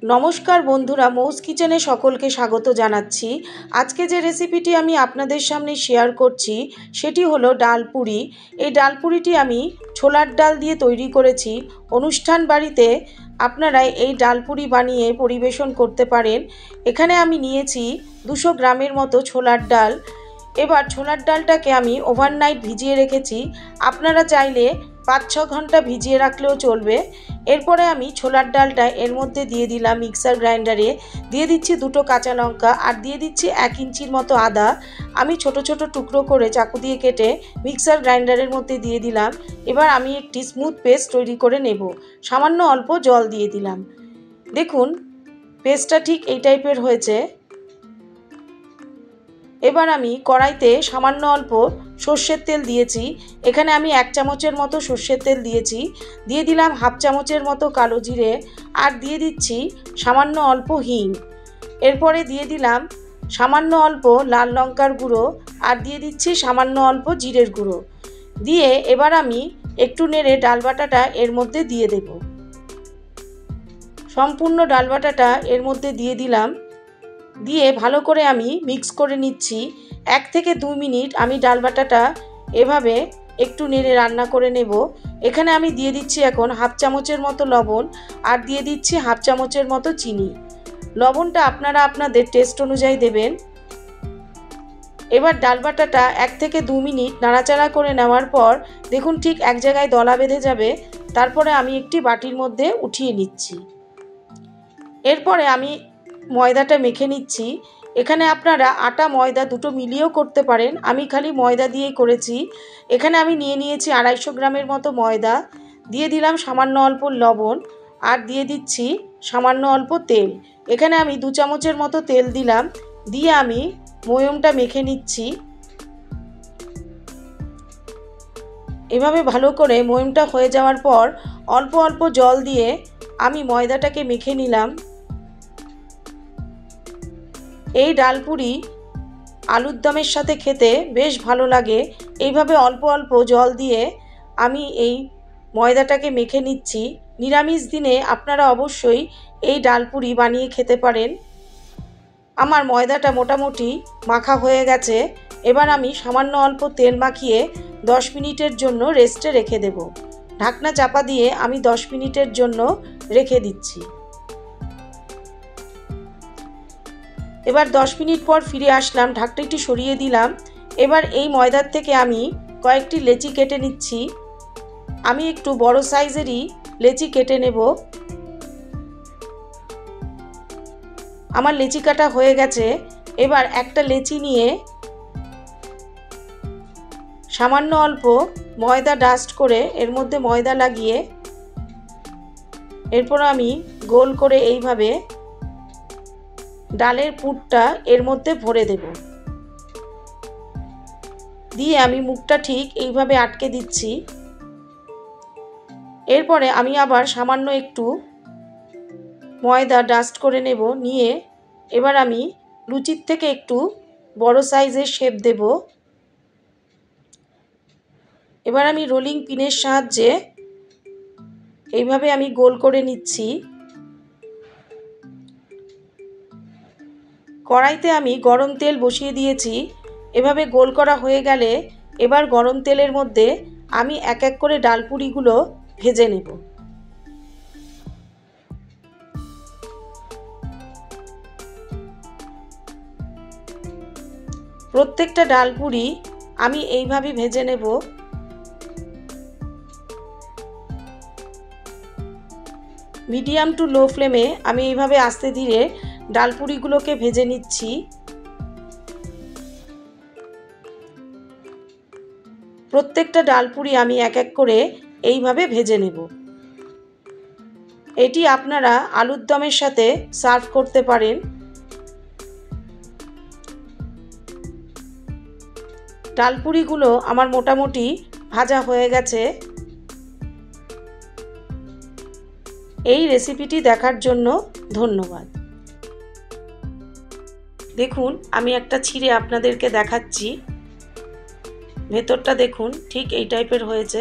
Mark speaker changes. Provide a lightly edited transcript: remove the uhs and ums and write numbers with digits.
Speaker 1: নমস্কার বন্ধুরা, মৌস কিচেনে সকলকে স্বাগত জানাচ্ছি। আজকে যে রেসিপিটি আমি আপনাদের সামনে শেয়ার করছি সেটি হলো ডালপুরি। এই ডালপুরিটি আমি ছোলার ডাল দিয়ে তৈরি করেছি। অনুষ্ঠান বাড়িতে আপনারা এই ডালপুরি বানিয়ে পরিবেশন করতে পারেন। এখানে আমি নিয়েছি 200 গ্রামের মতো ছোলার ডাল। এবার ছোলার ডালটাকে আমি ওভারনাইট ভিজিয়ে রেখেছি। আপনারা চাইলে 5-6 ঘন্টা ভিজিয়ে রাখলেও চলবে। এরপরে আমি ছোলার ডালটা এর মধ্যে দিয়ে দিলাম মিক্সার গ্রাইন্ডারে। দিয়ে দিচ্ছি 2টো কাঁচা লঙ্কা আর দিয়ে দিচ্ছি 1 ইঞ্চির মতো আদা। আমি ছোট ছোট টুকরো করে চাকু দিয়ে কেটে মিক্সার গ্রাইন্ডারের মধ্যে দিয়ে দিলাম। এবার আমি একটি স্মুথ পেস্ট তৈরি করে নেব। সামান্য অল্প জল দিয়ে দিলাম। দেখুন পেস্টটা ঠিক এই টাইপের হয়েছে। এবার আমি কড়াইতে সামান্য অল্প সর্ষের তেল দিয়েছি। এখানে আমি 1 চামচের মতো সর্ষের তেল দিয়েছি। দিয়ে দিলাম হাফ চামচের মতো কালো জিরে আর দিয়ে দিচ্ছি সামান্য অল্প হিং। এরপরে দিয়ে দিলাম সামান্য অল্প লাল লঙ্কার গুঁড়ো আর দিয়ে দিচ্ছি সামান্য অল্প জিরের গুঁড়ো। দিয়ে এবার আমি একটু নেড়ে ডাল বাটাটা এর মধ্যে দিয়ে দেব। সম্পূর্ণ ডাল বাটাটা এর মধ্যে দিয়ে দিলাম। দিয়ে ভালো করে আমি মিক্স করে নিচ্ছি। 1 থেকে 2 মিনিট আমি ডাল বাটাটা এভাবে একটু নেড়ে রান্না করে নেব। এখানে আমি দিয়ে দিচ্ছি এখন হাফ চামচের মতো লবণ আর দিয়ে দিচ্ছি হাফ চামচের মতো চিনি। লবণটা আপনারা আপনাদের টেস্ট অনুযায়ী দেবেন। এবার ডাল বাটাটা 1 থেকে 2 মিনিট নাড়াচাড়া করে নেওয়ার পর দেখুন ঠিক এক জায়গায় দলা বেঁধে যাবে। তারপরে আমি একটি বাটির মধ্যে উঠিয়ে নিচ্ছি। এরপরে আমি ময়দাটা মেখে নিচ্ছি। এখানে আপনারা আটা ময়দা দুটো মিলিয়েও করতে পারেন। আমি খালি ময়দা দিয়েই করেছি। এখানে আমি নিয়েছি 250 গ্রামের মতো ময়দা। দিয়ে দিলাম সামান্য অল্প লবণ আর দিয়ে দিচ্ছি সামান্য অল্প তেল। এখানে আমি 2 চামচের মতো তেল দিলাম। দিয়ে আমি ময়মটা মেখে নিচ্ছি। এভাবে ভালো করে ময়মটা হয়ে যাওয়ার পর অল্প অল্প জল দিয়ে আমি ময়দাটাকে মেখে নিলাম। এই ডালপুরি আলুর দমের সাথে খেতে বেশ ভালো লাগে। এইভাবে অল্প অল্প জল দিয়ে আমি এই ময়দাটাকে মেখে নিচ্ছি। নিরামিষ দিনে আপনারা অবশ্যই এই ডালপুরি বানিয়ে খেতে পারেন। আমার ময়দাটা মোটামুটি মাখা হয়ে গেছে। এবার আমি সামান্য অল্প তেল মাখিয়ে 10 মিনিটের জন্য রেস্টে রেখে দেব। ঢাকনা চাপা দিয়ে আমি 10 মিনিটের জন্য রেখে দিচ্ছি। এবার 10 মিনিট পর ফিরে আসলাম। ঢাকনাটি সরিয়ে দিলাম। এবার এই ময়দার থেকে আমি কয়েকটি লেচি কেটে নিচ্ছি। আমি একটু বড় সাইজেরই লেচি কেটে নেব। আমার লেচি কাটা হয়ে গেছে। এবার একটা লেচি নিয়ে সামান্য অল্প ময়দা ডাস্ট করে এর মধ্যে ময়দা লাগিয়ে এরপর আমি গোল করে এইভাবে ডালের পুরটা এর মধ্যে ভরে দেব। দিয়ে আমি মুখটা ঠিক এইভাবে আটকে দিচ্ছি। এরপরে আমি আবার সামান্য একটু ময়দা ডাস্ট করে নেব। নিয়ে এবার আমি লুচির থেকে একটু বড় সাইজের শেপ দেব। এবার আমি রোলিং পিনের সাহায্যে এইভাবে আমি গোল করে নিচ্ছি। কড়াইতে আমি গরম তেল বসিয়ে দিয়েছি। এভাবে গোল করা হয়ে গেলে এবার গরম তেলের মধ্যে আমি এক এক করে ডালপুরিগুলো ভেজে নেব। প্রত্যেকটা ডালপুরি আমি এইভাবে ভেজে নেব। মিডিয়াম টু লো ফ্লেমে আমি এইভাবে আস্তে ধীরে ডালপুরিগুলোকে ভেজে নিচ্ছি। প্রত্যেকটা ডালপুরি আমি এক এক করে এইভাবে ভেজে নেব। এটি আপনারা আলুর দমের সাথে সার্ভ করতে পারেন। ডালপুরিগুলো আমার মোটামুটি ভাজা হয়ে গেছে। এই রেসিপিটি দেখার জন্য ধন্যবাদ। দেখুন আমি একটা ছিঁড়ে আপনাদেরকে দেখাচ্ছি। ভেতরটা দেখুন ঠিক এই টাইপের হয়েছে।